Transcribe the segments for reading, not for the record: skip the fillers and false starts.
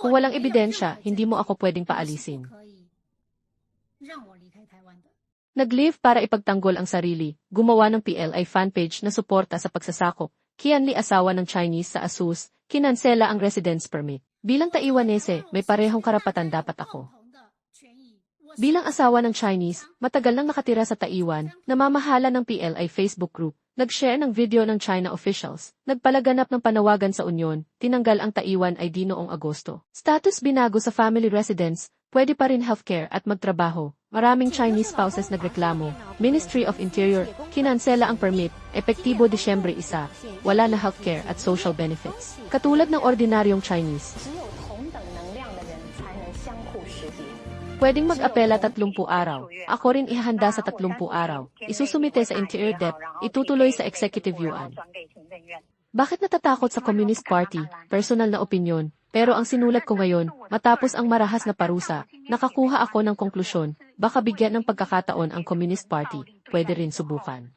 Kung walang ebidensya, hindi mo ako pwedeng paalisin. Nag-live para ipagtanggol ang sarili, gumawa ng PLA fanpage na suporta sa pagsasakop. Qian Li, asawa ng Chinese sa ASUS, kinansela ang residence permit. Bilang Taiwanese, may parehong karapatan dapat ako. Bilang asawa ng Chinese, matagal nang nakatira sa Taiwan, namamahala ng PLA Facebook group, nag-share ng video ng China officials, nagpalaganap ng panawagan sa Union, tinanggal ang Taiwan ID noong Agosto. Status binago sa family residence, pwede pa rin healthcare at magtrabaho. Maraming Chinese spouses nagreklamo. Ministry of Interior, kinansela ang permit, epektibo Disyembre 1, wala na healthcare at social benefits. Katulad ng ordinaryong Chinese. Pwedeng mag-apela 30 araw. Ako rin ihahanda sa 30 araw. Isusumite sa Interior Dep, itutuloy sa Executive Yuan. Bakit natatakot sa Communist Party? Personal na opinyon. Pero ang sinulat ko ngayon, matapos ang marahas na parusa, nakakuha ako ng konklusyon, baka bigyan ng pagkakataon ang Communist Party, pwede rin subukan.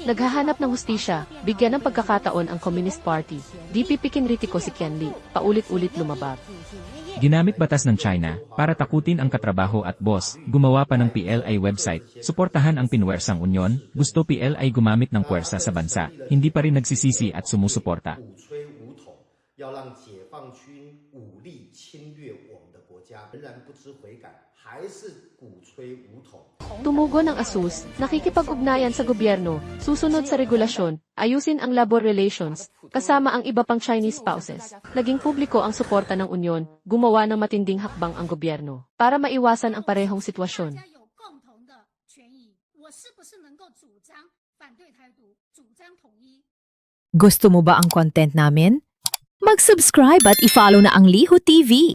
Naghahanap ng hustisya, bigyan ng pagkakataon ang Communist Party. Di pipikin ritiko si Qian Li, paulit-ulit lumabag. Ginamit batas ng China para takutin ang katrabaho at boss, gumawa pa ng PLA website, suportahan ang pinwersang unyon, gusto PLA gumamit ng puwersa sa bansa, hindi pa rin nagsisisi at sumusuporta. Tumugon ang ASUS, nakikipag-ugnayan sa gobyerno, susunod sa regulasyon, ayusin ang labor relations, kasama ang iba pang Chinese spouses. Naging publiko ang suporta ng Union, gumawa ng matinding hakbang ang gobyerno, para maiwasan ang parehong sitwasyon. Gusto mo ba ang content namin? Mag-subscribe at i-follow na ang Liho TV.